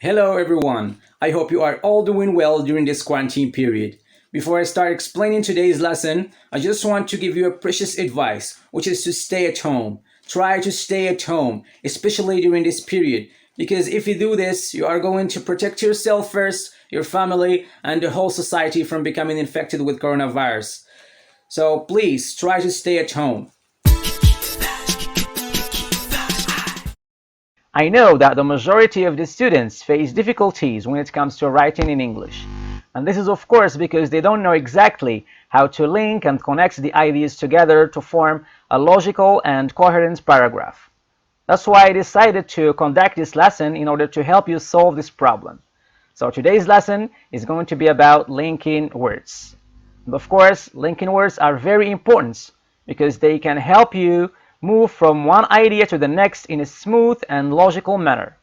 Hello everyone, I hope you are all doing well during this quarantine period. Before I start explaining today's lesson, I just want to give you a precious advice, which is to stay at home. Try to stay at home, especially during this period, because if you do this, you are going to protect yourself first, your family, and the whole society from becoming infected with coronavirus. So please try to stay at home. I know that the majority of the students face difficulties when it comes to writing in English. And this is of course because they don't know exactly how to link and connect the ideas together to form a logical and coherent paragraph. That's why I decided to conduct this lesson in order to help you solve this problem. So today's lesson is going to be about linking words. And of course, linking words are very important because they can help you move from one idea to the next in a smooth and logical manner,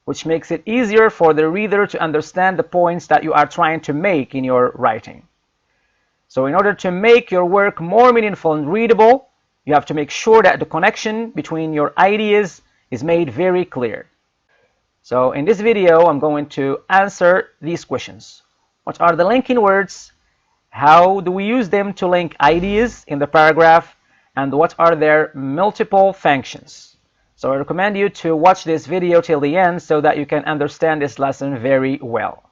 which makes it easier for the reader to understand the points that you are trying to make in your writing. So in order to make your work more meaningful and readable, you have to make sure that the connection between your ideas is made very clear. So in this video, I'm going to answer these questions. What are the linking words? How do we use them to link ideas in the paragraph? And what are their multiple functions? So I recommend you to watch this video till the end so that you can understand this lesson very well.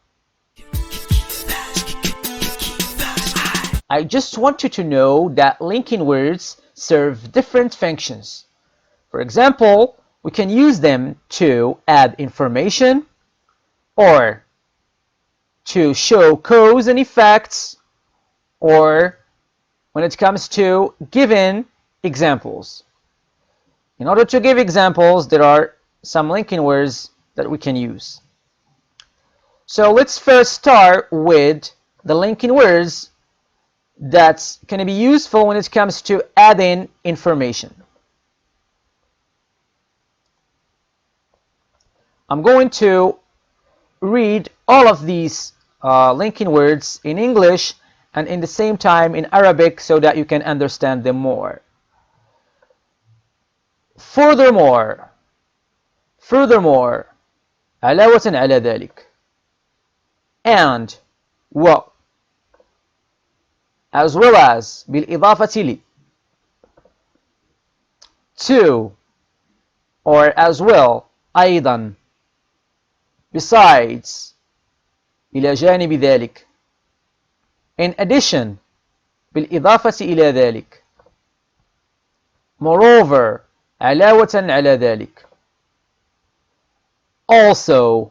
I just want you to know that linking words serve different functions. For example, we can use them to add information or to show cause and effects, or when it comes to giving examples. In order to give examples, there are some linking words that we can use. So let's first start with the linking words that's going to be useful when it comes to adding information. I'm going to read all of these linking words in English and in the same time in Arabic so that you can understand them more. Furthermore, علاوة على ذلك, and, و, as well as, بالإضافة ل, to, or as well, أيضا, besides, إلى جانب ذلك, in addition, بالإضافة إلى ذلك, moreover, علاوة على ذلك, also,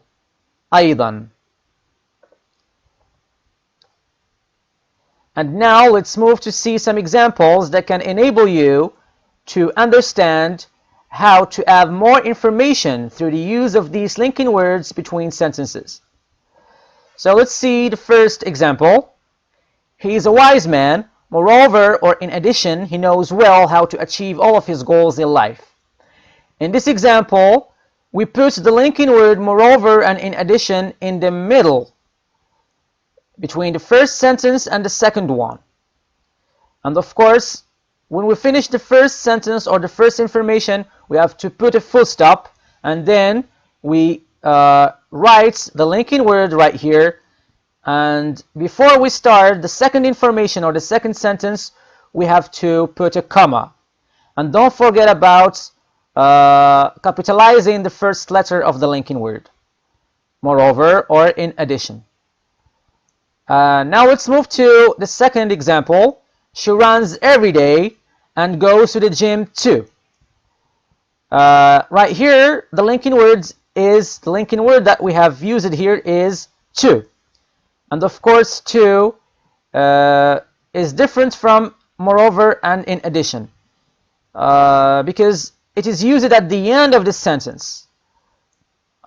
أيضا. And now let's move to see some examples that can enable you to understand how to add more information through the use of these linking words between sentences. So let's see the first example. He is a wise man. Moreover, or in addition, he knows well how to achieve all of his goals in life. In this example, we put the linking word moreover and in addition in the middle between the first sentence and the second one. And of course, when we finish the first sentence or the first information, we have to put a full stop, and then we write the linking word right here. And before we start the second information or the second sentence, we have to put a comma. And don't forget about capitalizing the first letter of the linking word, moreover or in addition. Now let's move to the second example. She runs every day and goes to the gym too. Right here, the linking word that we have used here is to. And of course, to is different from moreover and in addition because it is used at the end of the sentence.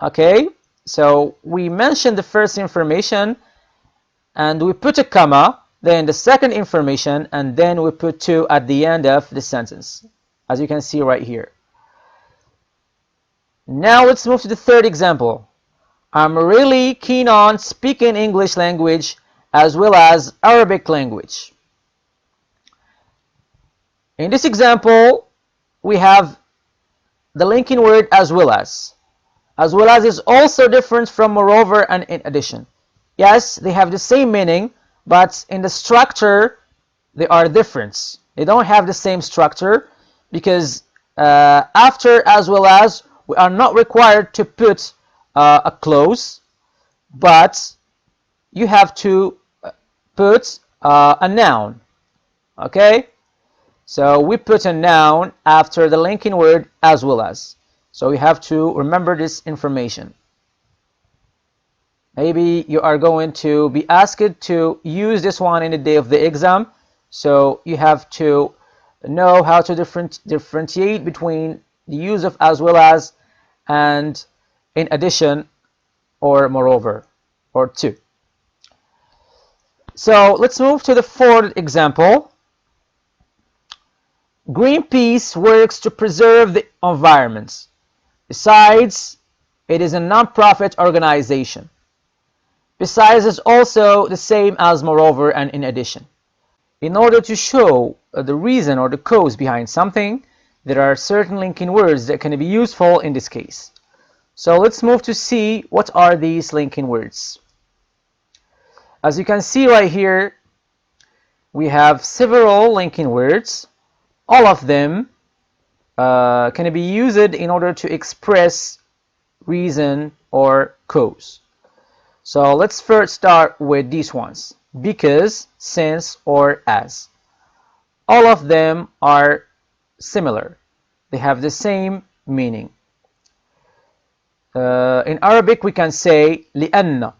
Okay, so we mentioned the first information and we put a comma, then the second information, and then we put to at the end of the sentence, as you can see right here. Now let's move to the third example. I'm really keen on speaking English language as well as Arabic language. In this example, we have the linking word as well as. as well as is also different from moreover and in addition. Yes, they have the same meaning, but in the structure they are different. They don't have the same structure because after as well as we are not required to put a clause, but you have to put a noun. Okay, so we put a noun after the linking word as well as. So you have to remember this information. Maybe you are going to be asked to use this one in the day of the exam, so you have to know how to differentiate between the use of as well as and in addition or moreover or to. So let's move to the fourth example. Greenpeace works to preserve the environment. Besides, it is a non-profit organization. Besides is also the same as moreover and in addition. In order to show the reason or the cause behind something, there are certain linking words that can be useful in this case. So let's move to see what are these linking words. As you can see right here, we have several linking words. All of them can be used in order to express reason or cause. So let's first start with these ones: because, since, or as. All of them are similar. They have the same meaning. In Arabic we can say لأن.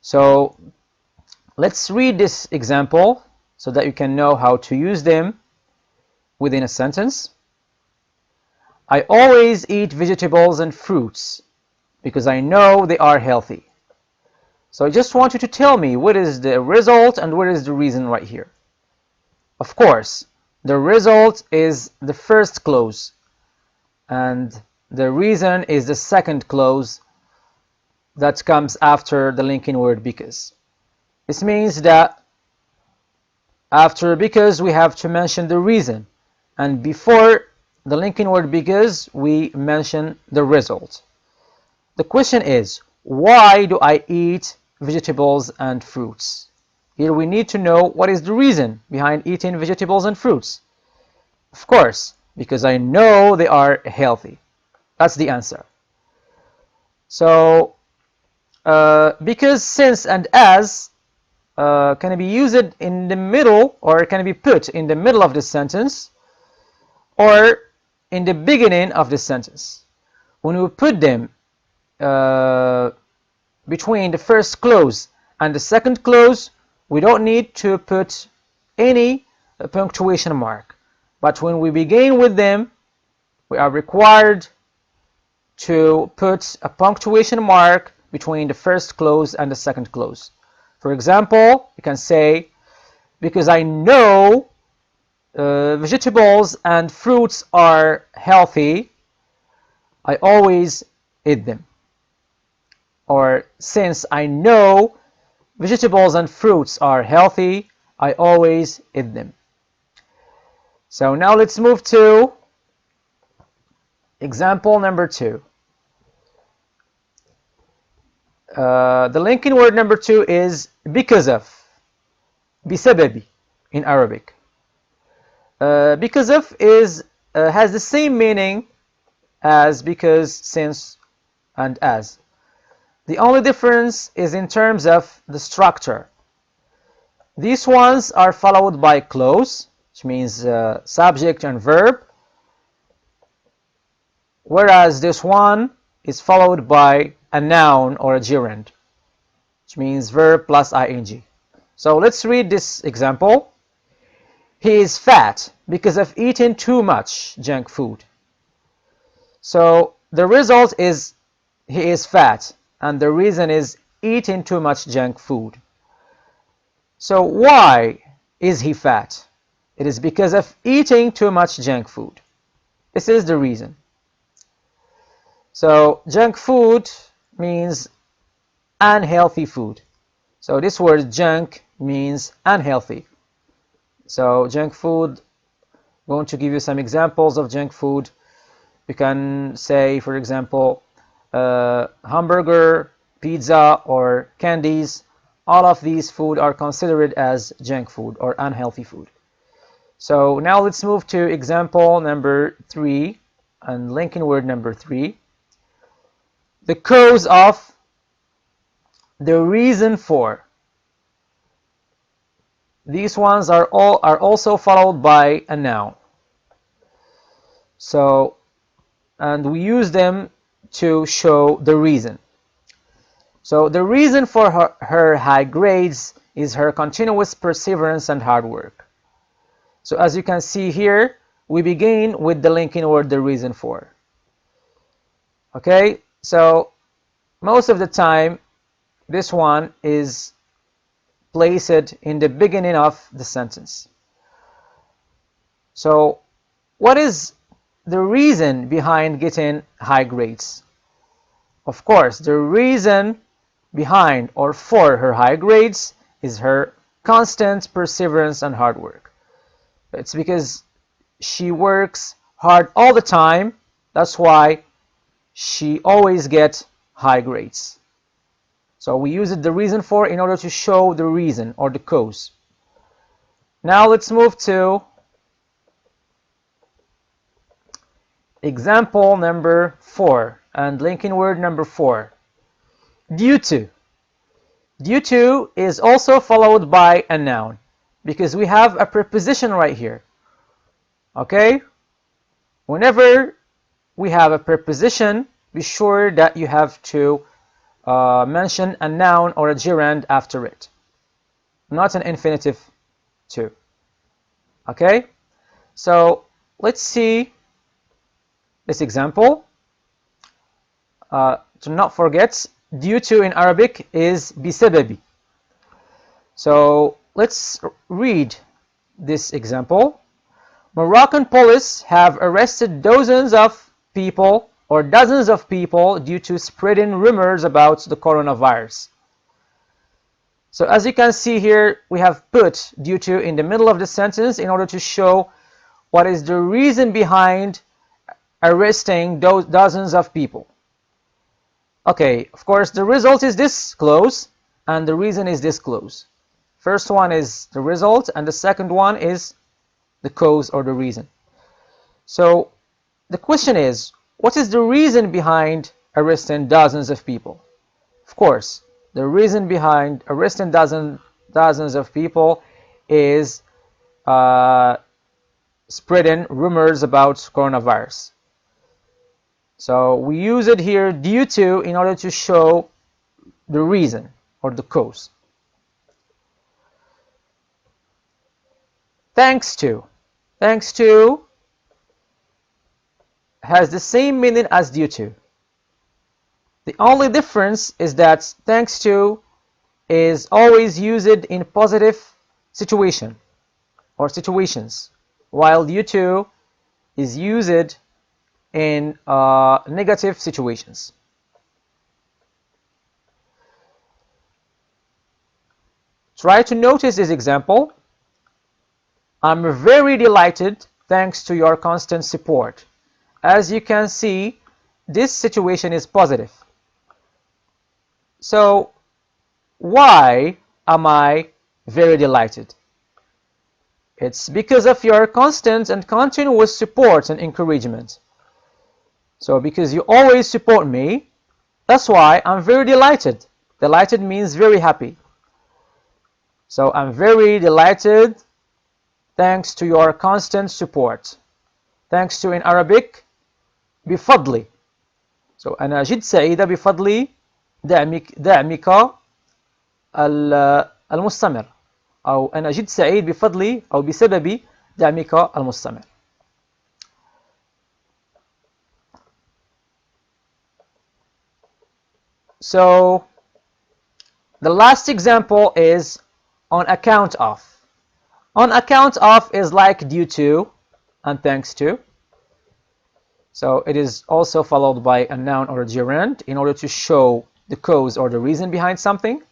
So let's read this example so that you can know how to use them within a sentence. I always eat vegetables and fruits because I know they are healthy. So I just want you to tell me what is the result and what is the reason right here. Of course, the result is the first clause and the reason is the second clause that comes after the linking word because. This means that after because we have to mention the reason, and before the linking word because we mention the result. The question is, why do I eat vegetables and fruits? Here we need to know what is the reason behind eating vegetables and fruits. Of course, because I know they are healthy. That's the answer. So because, since, and as can be used in the middle, or can be put in the middle of the sentence or in the beginning of the sentence. When we put them between the first clause and the second clause, we don't need to put any punctuation mark. But when we begin with them, we are required to put a punctuation mark between the first clause and the second clause. For example, you can say, because I know vegetables and fruits are healthy, I always eat them. Or, since I know vegetables and fruits are healthy, I always eat them. So now let's move to example number 2. The linking word number 2 is because of, بسبب in Arabic. Because of has the same meaning as because, since, and as. The only difference is in terms of the structure. These ones are followed by clause, which means subject and verb, whereas this one is followed by a noun or a gerund, which means verb plus ing. So let's read this example. He is fat because of eating too much junk food. So the result is he is fat, and the reason is eating too much junk food. So why is he fat? It is because of eating too much junk food. This is the reason. So junk food means unhealthy food. So this word junk means unhealthy. So junk food, I'm going to give you some examples of junk food. You can say, for example, hamburger, pizza, or candies, all of these food are considered as junk food or unhealthy food. So now let's move to example number 3 and linking word number 3. The cause of, the reason for. These ones are also followed by a noun. So, and we use them to show the reason. So the reason for her high grades is her continuous perseverance and hard work. So as you can see here, we begin with the linking word, the reason for. Okay, so most of the time, this one is placed in the beginning of the sentence. So what is the reason behind getting high grades? Of course, the reason behind or for her high grades is her constant perseverance and hard work. It's because she works hard all the time. That's why she always gets high grades. So we use the reason for in order to show the reason or the cause. Now let's move to example number 4 and linking word number 4. Due to. Due to is also followed by a noun because we have a preposition right here. Okay? Whenever we have a preposition, be sure that you have to mention a noun or a gerund after it, not an infinitive too. Okay? So let's see this example. To not forget, due to in Arabic is بسبب. So let's read this example. Moroccan police have arrested dozens of people or dozens of people due to spreading rumors about the coronavirus. So as you can see here, we have put due to in the middle of the sentence in order to show what is the reason behind arresting those dozens of people. Okay, of course, the result is this clause and the reason is this clause. First one is the result and the second one is the cause or the reason. So the question is, what is the reason behind arresting dozens of people? Of course, the reason behind arresting dozens of people is spreading rumors about coronavirus. So we use it here due to in order to show the reason or the cause. Thanks to. Thanks to has the same meaning as due to. The only difference is that thanks to is always used in positive situation or situations, while due to is used in negative situations. Try to notice this example. I'm very delighted thanks to your constant support. As you can see, this situation is positive. So, why am I very delighted? It's because of your constant and continuous support and encouragement. So, because you always support me, that's why I'm very delighted. Delighted means very happy. So, I'm very delighted thanks to your constant support. Thanks to in Arabic, بفضلي. So أنا جد سعيدة بفضل دعمك المستمر، أو أنا جد سعيد بفضل أو بسبب دعمك المستمر. So the last example is on account of. On account of is like due to and thanks to. So it is also followed by a noun or a gerund in order to show the cause or the reason behind something.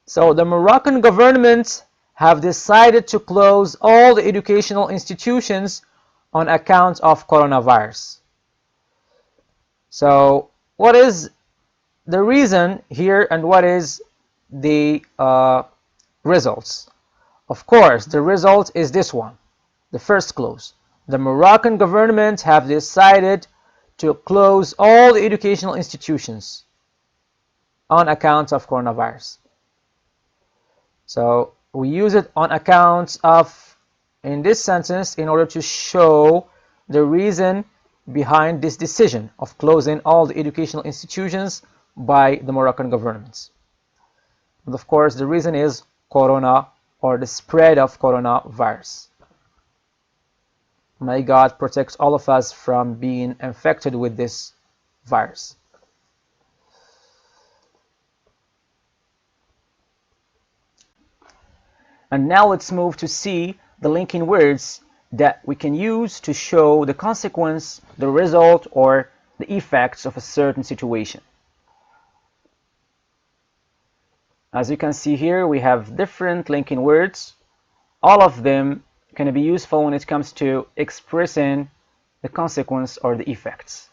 So the Moroccan government have decided to close all the educational institutions on account of coronavirus. So what is the reason here and what is the results? Of course, the result is this one, the first clause. The Moroccan government have decided to close all the educational institutions on account of coronavirus. So we use it on account of in this sentence in order to show the reason behind this decision of closing all the educational institutions by the Moroccan government. And of course, the reason is corona, or the spread of coronavirus. May God protect all of us from being infected with this virus. And now let's move to see the linking words that we can use to show the consequence, the result, or the effects of a certain situation. As you can see here, we have different linking words. All of them can be useful when it comes to expressing the consequence or the effects.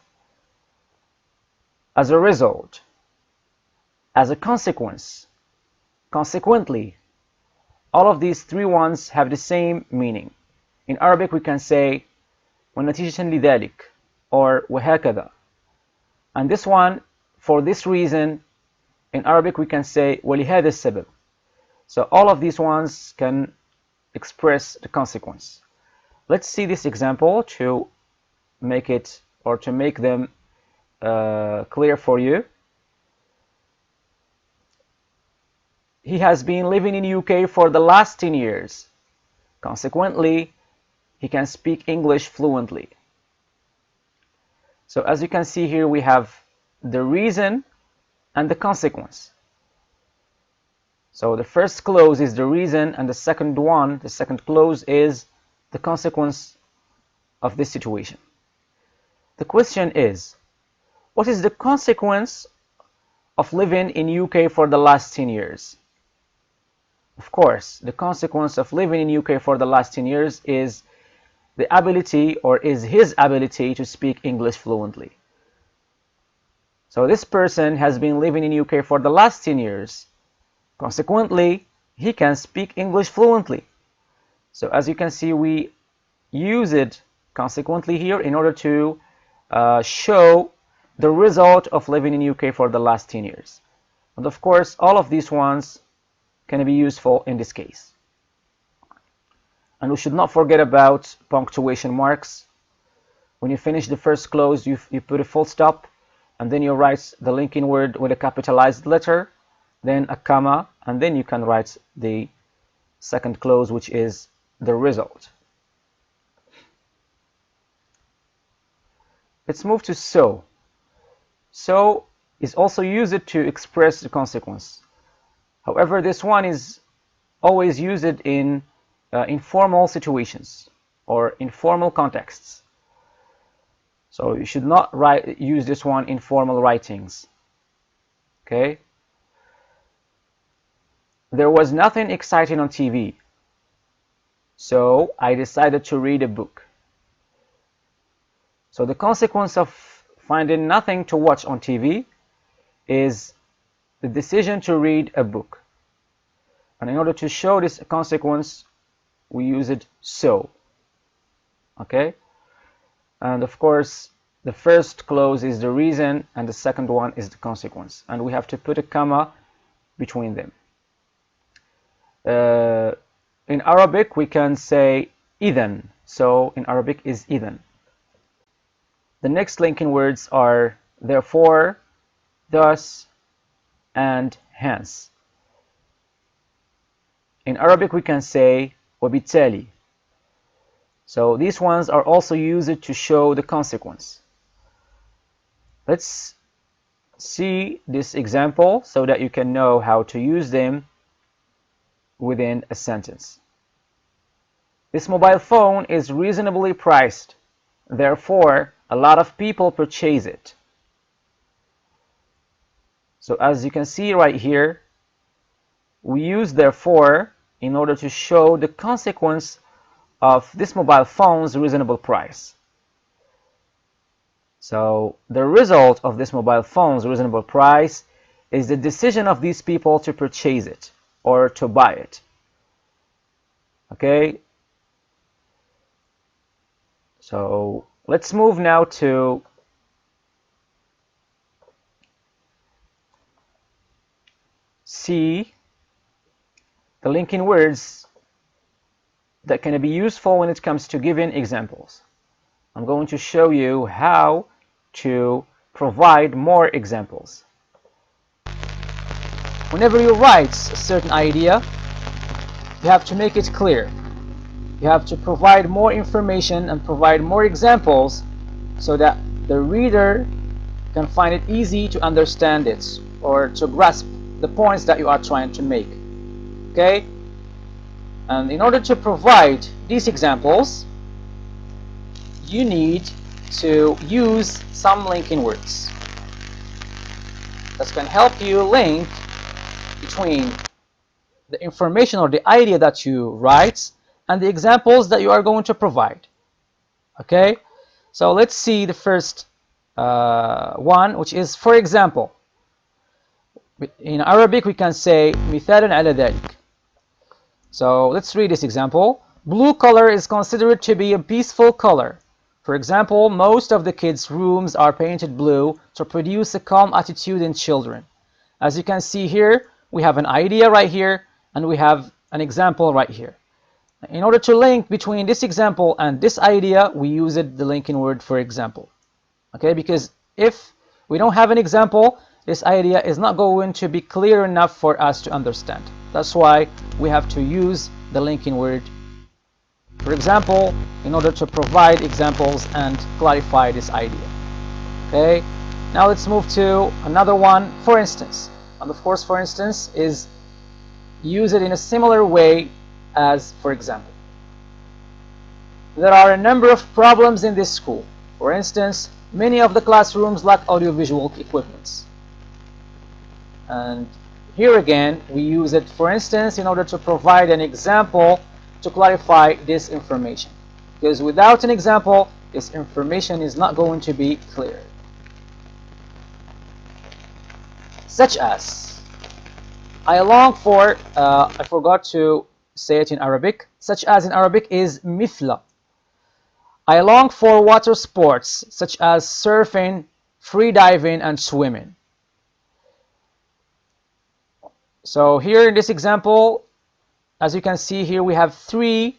As a result, as a consequence, consequently, all of these three ones have the same meaning. In Arabic we can say ونتيجة لذلك or وهكذا. And this one, for this reason, in Arabic we can say ولهذا السبب. So all of these ones can express the consequence. Let's see this example to make it or to make them clear for you. He has been living in UK for the last 10 years. Consequently, he can speak English fluently. So as you can see here, we have the reason and the consequence. So the first clause is the reason, and the second clause is the consequence of this situation. The question is, what is the consequence of living in UK for the last 10 years? Of course, the consequence of living in UK for the last 10 years is the ability, or is his ability, to speak English fluently. So this person has been living in UK for the last 10 years. Consequently, he can speak English fluently. So as you can see, we use it consequently here in order to show the result of living in UK for the last 10 years. And of course, all of these ones can be useful in this case. And we should not forget about punctuation marks. When you finish the first clause, you put a full stop, and then you write the linking word with a capitalized letter, then a comma, and then you can write the second clause, which is the result. Let's move to so. So is also used to express the consequence. However, this one is always used in informal situations or informal contexts. So you should not use this one in formal writings. Okay? There was nothing exciting on TV, so I decided to read a book. So the consequence of finding nothing to watch on TV is the decision to read a book. And in order to show this consequence, we use it so. Okay? And of course, the first clause is the reason and the second one is the consequence. And we have to put a comma between them. In Arabic, we can say إذن. So in Arabic is إذن. The next linking words are therefore, thus, and hence. In Arabic, we can say وبالتالي. So these ones are also used to show the consequence. Let's see this example so that you can know how to use them within a sentence. This mobile phone is reasonably priced. Therefore, a lot of people purchase it. So as you can see right here, we use therefore in order to show the consequence of this mobile phone's reasonable price. So the result of this mobile phone's reasonable price is the decision of these people to purchase it or to buy it. Okay, so let's move now to see the linking words that can be useful when it comes to giving examples. I'm going to show you how to provide more examples. Whenever you write a certain idea, you have to make it clear. You have to provide more information and provide more examples so that the reader can find it easy to understand it or to grasp the points that you are trying to make. Okay? And in order to provide these examples, you need to use some linking words that can help you link between the information or the idea that you write and the examples that you are going to provide. Okay, so let's see the first one, which is for example. In Arabic we can say مثال على ذلك. So let's read this example. Blue color is considered to be a peaceful color. For example, most of the kids' rooms are painted blue to produce a calm attitude in children. As you can see here, we have an idea right here and we have an example right here. In order to link between this example and this idea, we use the linking word for example. Okay, because if we don't have an example, this idea is not going to be clear enough for us to understand. That's why we have to use the linking word for example in order to provide examples and clarify this idea. Okay, now let's move to another one, for instance. And of course, for instance is use it in a similar way as for example. There are a number of problems in this school. For instance, many of the classrooms lack audiovisual equipment. And here again, we use it for instance in order to provide an example to clarify this information. Because without an example, this information is not going to be clear. Such as, I long for, I forgot to say it in Arabic. Such as in Arabic is مثل. I long for water sports such as surfing, free diving, and swimming. So here in this example, as you can see here, we have 3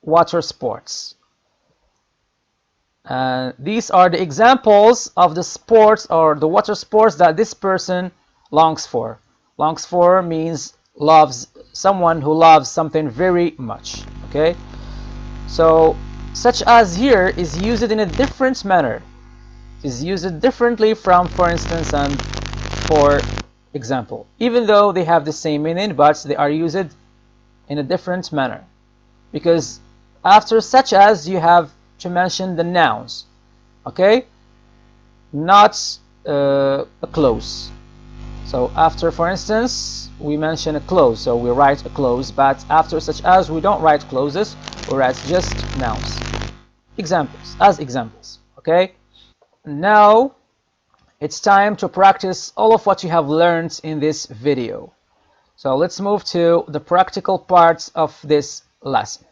water sports. These are the examples of the sports or the water sports that this person longs for. Longs for means loves, someone who loves something very much. Okay, so such as here is used in a different manner. Is used differently from for instance and for example, even though they have the same meaning, but they are used in a different manner, because after such as you have to mention the nouns. Okay, not a clause. So after for instance we mention a clause, so we write a clause, but after such as we don't write clauses, we write just nouns, examples, as examples. Okay, now it's time to practice all of what you have learned in this video. So let's move to the practical parts of this lesson.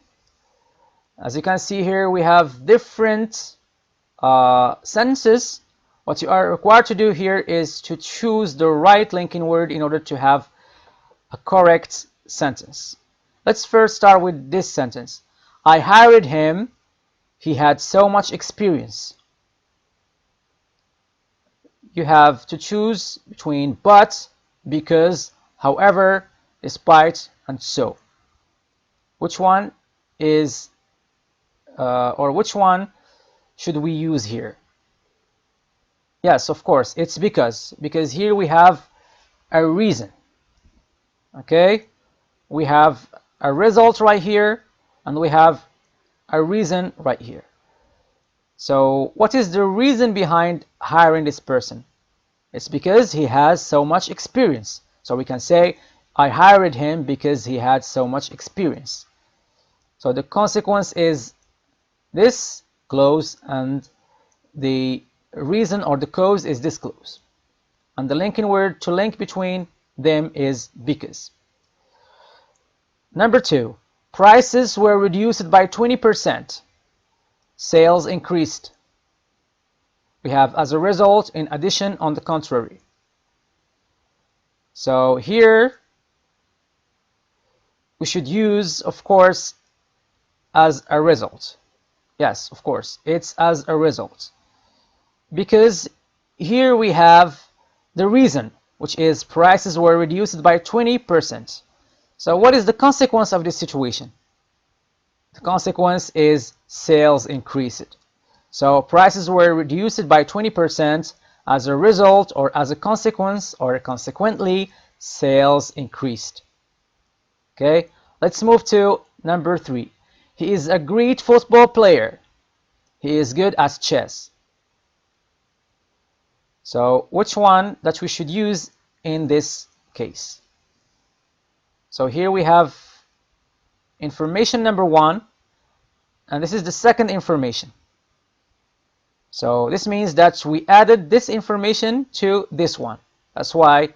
As you can see here, we have different sentences. What you are required to do here is to choose the right linking word in order to have a correct sentence. Let's first start with this sentence. I hired him. He had so much experience. You have to choose between but, because, however, despite, and so. Which one is or which one should we use here? Yes, of course, it's because here we have a reason. Okay, we have a result right here and we have a reason right here. So what is the reason behind hiring this person? It's because he has so much experience. So we can say I hired him because he had so much experience. So the consequence is this clause and the reason or the cause is disclose. And the linking word to link between them is because. Number 2, prices were reduced by 20%. Sales increased. We have as a result, in addition, on the contrary. So here we should use, of course, as a result. Yes, of course, it's as a result. Because here we have the reason, which is prices were reduced by 20%. So what is the consequence of this situation? The consequence is sales increased. So prices were reduced by 20%. As a result, or as a consequence, or consequently, sales increased. Okay, let's move to number 3. He is a great football player. He is good at chess. So which one that we should use in this case? So here we have information number 1, and this is the second information. So this means that we added this information to this one. That's why, in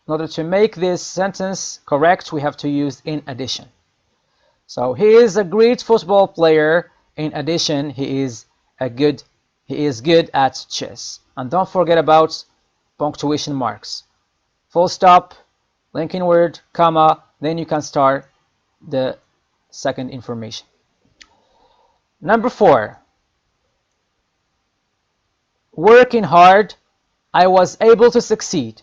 order to make this sentence correct, we have to use in addition. So he is a great football player. In addition, he is good at chess. And don't forget about punctuation marks. Full stop, linking word, comma, then you can start the second information. Number 4. Working hard, I was able to succeed.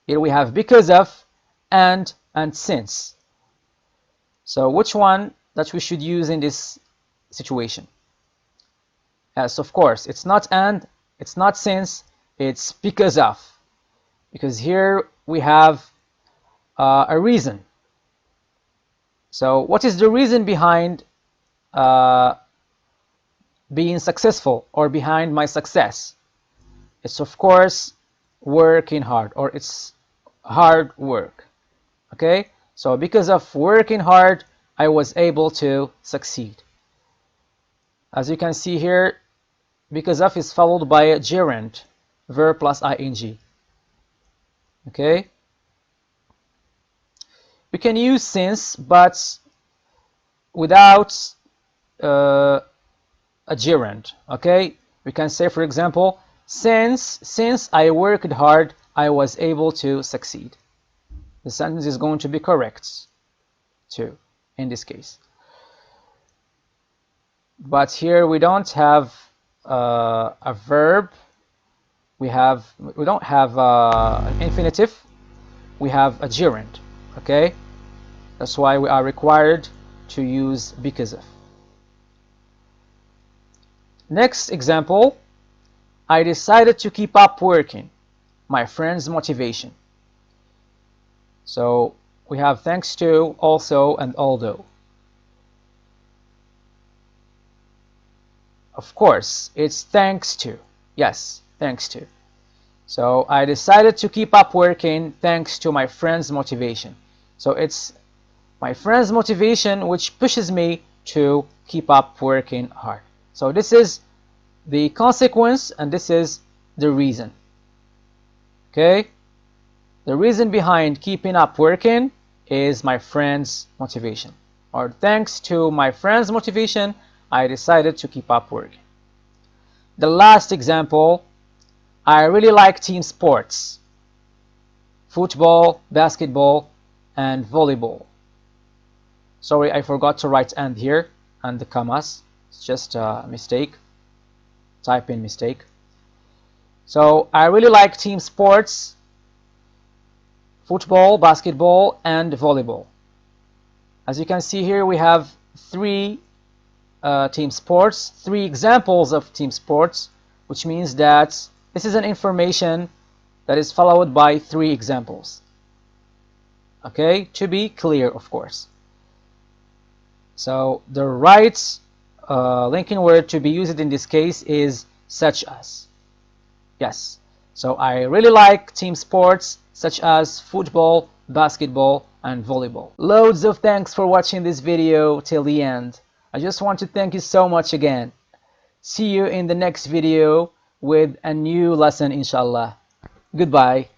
Here we have because of, and since. So which one that we should use in this situation? Yes, of course, it's not and, it's not since, it's because of. Because here we have a reason. So what is the reason behind being successful, or behind my success? It's of course working hard, or it's hard work. Okay, so because of working hard, I was able to succeed. As you can see here, because of is followed by a gerund, verb plus ing. Okay, we can use since, but without a gerund. Okay, we can say, for example, since I worked hard, I was able to succeed. The sentence is going to be correct too in this case. But here we don't have a verb. We don't have an infinitive. We have a gerund. Okay, that's why we are required to use because of. Next example, I decided to keep up working. My friend's motivation. So we have thanks to, also, and although. Of course, it's thanks to. Yes, thanks to. So I decided to keep up working thanks to my friend's motivation. So it's my friend's motivation which pushes me to keep up working hard. So this is the consequence and this is the reason. Okay? The reason behind keeping up working is my friend's motivation. Or thanks to my friend's motivation, I decided to keep up working. The last example, I really like team sports. Football, basketball, and volleyball. Sorry, I forgot to write and here and the commas. It's just a mistake. Type in mistake. So I really like team sports, football, basketball, and volleyball. As you can see here, we have 3 team sports, 3 examples of team sports, which means that this is an information that is followed by 3 examples. Okay, to be clear, of course. So the right linking word to be used in this case is such as. Yes, so I really like team sports such as football, basketball, and volleyball. Loads of thanks for watching this video till the end. I just want to thank you so much again. See you in the next video with a new lesson inshallah. Goodbye.